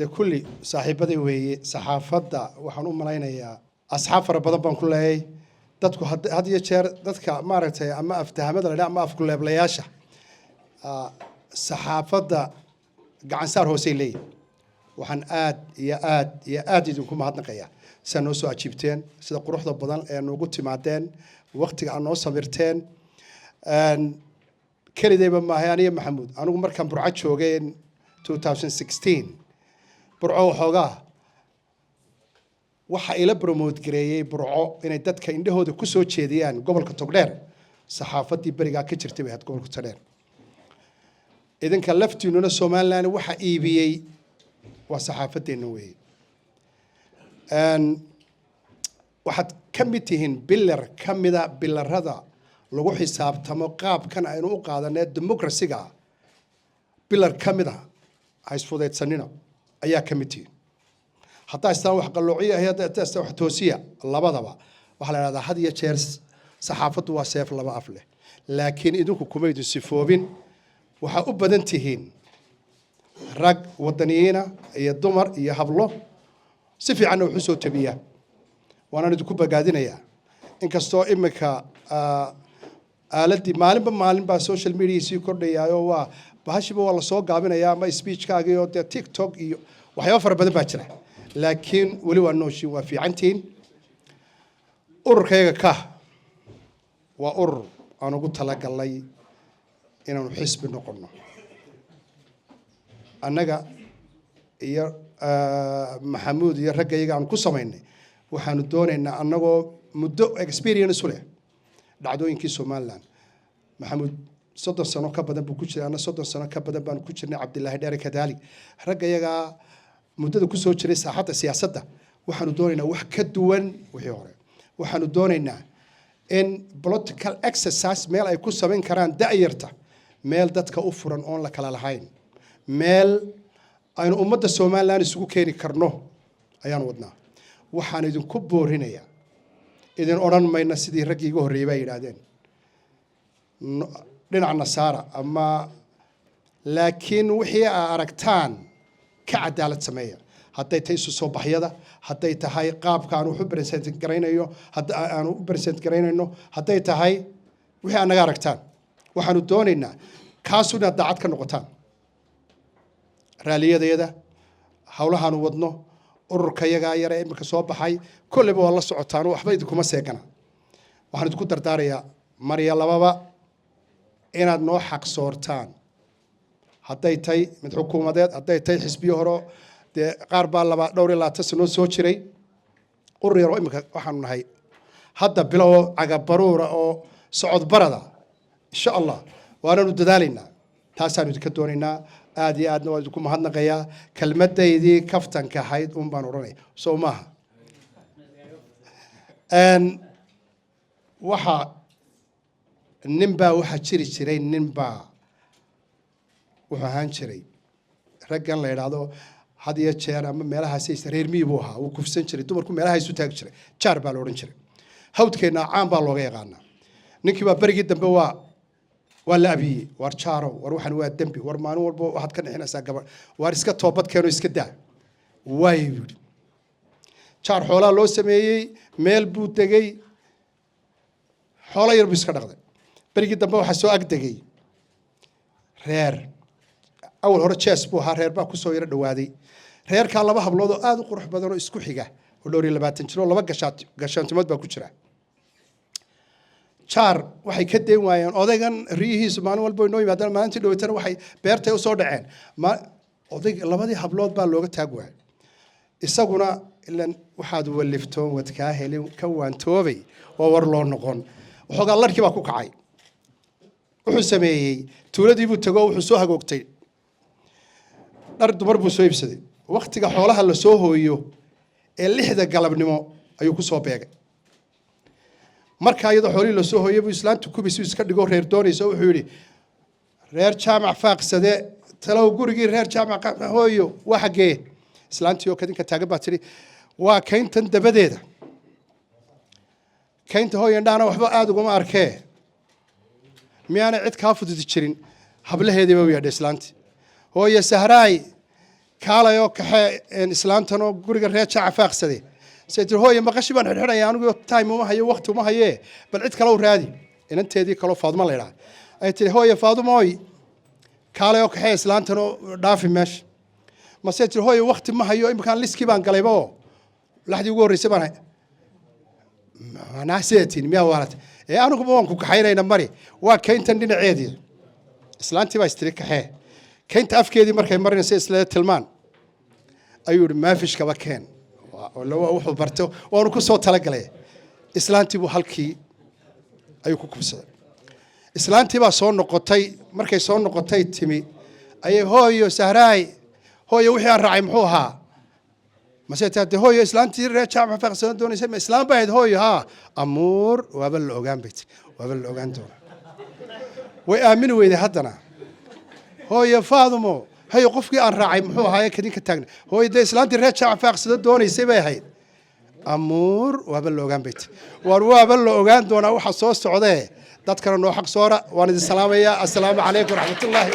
de kulli saaxiibaday weeye saxaafadda waxaan u malaynayaa asxaab fara badan baan ku leeyahay dadku had iyo jeer dadka maaragtay ama aftahamada la ama afkuleeblayaasha saxaafadda gacan saar hoosay leeyihin waxaan aad idinku mahadnaqayaa sida noo soo ajiibteen sida quruxda badan ee noogu timaadeen waqtiga aad noo samirteen kelidayba maahay aniga maxamuud anigu markaan burco joogay 2016 burco waxoogaa waxa ila promote gareeyay burco inay dadka indhahooda ku soo jeediyaan gobolka Togdheer saxaafaddii bariga ka jirtay bay had gobolka Togdheer idinka laftiinuna Soomaaliland waxa iibiyay waa saxaafadeena weey waxaad ka mid tihiin bilar ka mida bilarada lagu xisaabtamo qaabkan aynu u qaadanay democracy-ga bilar ka mida haysfudeedsanina ayaa ka mid tihiin hataa istaan wax qalloociya ah hataa istaan wax toosiya labadaba waxa la yiraahdaa had iyo jeer saxaafaddu waa seef laba af leh laakiin idinku kuma idin sifoobin waxa u badan tihiin rag wadaniyiina iyo dumar iyo hablo si fiican u soo tabiya waana idinku bagaadinaya inkastoo imika aaladii maalinba social media si kordhayayo waa bahashiba waa la soo gaabinaya ama speech-kaaga iyo TikTok iyo waxyaabo fara badan baa jira laakiin wali waa nooshin waa fiicantiin ururkayga ka waa urur aan ugu talagalay inaanu xisbi noqono annaga iyo maxamuud iyo ragayga aan ku sameynay waxaanu doonaynaa annagoo muddo experience u leh dhacdooyinkii Soomaaliland maxamuud 30 sano ka badan buu ku jiray ana 30 sano ka badan baan ku jirnay Cabdilaahi Dheere Kadaali ragayaga muddada ku soo jiray saaxadda siyaasadda waxaanu doonaynaa wax ka duwan wixii hore waxaanu doonaynaa in political exercise meel ay ku sameyn karaan da'yarta meel dadka u furan oon la kala lahayn meel aynu ummadda Soomaaliland isugu keeni karno ayaan wadnaa waxaan idinku boorinayaa idin oran mayna sidii raggii iga horreeyay ay yiraahdeen dhinaca nasaara ama laakiin wixii aad aragtaan ka cadaalad sameeya hadday tahay isu soo baxyada hadday tahay qaabka aan wax u present garaynayo aan u present garaynayno hadday tahay wixii aad naga aragtaan waxaanu doonaynaa kaasuna daacad ka noqotaan raaliyadayada hawlahaanu wadno ururkayaga yar ee imika soo baxay kulliba waa la socotaan waxba idinkuma seegana waxaan idinku dardaarayaa mariya lababa inaad noo xaq soortaan hadday tahay mid xukuumadeed hadday tahay xisbiyo hore dee qaar baa dhowr iyo 20 sano soo jiray urur yar oo imika waxaanu nahay hadda bilow cagabaruura oo socod barada insha Allah waanu dadaalaynaa taasaan idinka doonaynaa aad iyo aadna waa idinku mahadnaqayaa kelmadaydii kaftanka ahayd baan oranay soo maaha waxa ninbaa waxa jiri jiray ninbaa wuxuu ahaan jiray raggan la yidhaahdo had iyo jeer ama meelahaasi reer miyi buu ahaa uu kufsan jiray dumarku meelaha isu taagi jiray jaar baa la odhan jiray hawdkeena caan baa looga yaqaanaa ninkii baa berigii dambe waa la abiyey war jaaro war waxaan waa dambi war maalin walba waxaad ka dhixinaysaa gabadh war iska toobad keeno iska daa way yiri jaar xoolaa loo sameeyey meel buu tegey xoolo yar buu iska dhaqday berigii dambe waxaa soo agdegay reer awal hore jees buu ahaa reer baa ku soo yara dhawaaday reerkaa laba hablood oo aad u qurux badan oo isku xiga oo dhowr iyo 20 jiro laba gashaantimood baa ku jira jaar waxay ka deen waayeen odaygan riyihiisu maalin walba inoo yimaadaan maalintii dhawatana waxay beertay u soo dhaceen oday labadii hablood baa looga taag waayay isaguna ilan waxaad waliftoon wadkaa helin ka waantoobay waa war loo noqon waxoogaa larkii baa ku kacay wuxuu sameeyey tuuladii buu tago wuxuu soo hagoogtay dhar dumar buu soo iibsaday waqtiga xoolaha la soo hooyo ee 6 galabnimo ayuu ku soo beegay marka iyadoo xoolii la soo hooyay buu islaantu kubisu iska dhigo reer doonayso wuxuu yiri reer jaamac faaqsade talow gurigii reer jaamac hooyo waxa gee islaantii oo kadinka taagan baa tiri waa kayntan dabadeeda kaynta hooyandhaana waxba aad uguma arkee miyaana cid kaa fududi jirin hablaheedii baa u yeedhay islaantii hooyo sahraay kaalayo kaxe islaantano guriga reer jaaca faaqsaday saytir hooyo maqashi baan xidhxidhaya anigu time uma hayo waqti uma haye bal cid kale u raadi inanteedii kale Faaduma la yiraahdo ay tiri hooyo Faadumooy kaalayo kaxe islaantano dhaafi meesh ma saytir hooyo waqti ma hayo imkaan liski baan galayba laxdii ugu horeysay baan أنا سيتين ميا وارد أنا كمان كحيرين مري وكينت عندنا عادي إسلامتي بايستريك حياة كينت أفكاري مرة نسيت تلمان أيور ما فيش كبكين ولا هو برتو وأنا كسوت تلاقيه إسلامتي بحالكي أيو كوكبسة إسلامتي بصون نقطي مركي صون نقطي تيمي أي هو سهراي هو يوحي الرعي محوها مسيت هو إسلامتي رجع فقسنا دون اسم إسلام بعد هو ها أمور وقبل الأوجان بيت وقبل الأوجان دون وآمنوا إذا حدنا هو يفاضمو هي قفك أن راعي محو هاي كذي كتاعنا هو إذا إسلامتي رجع فقسنا دون اسم هاي أمور وقبل الأوجان بيت وقبل الأوجان دون أو حصوص عده تذكر إنه حق صورة وأنا السلام عليكم ورحمة الله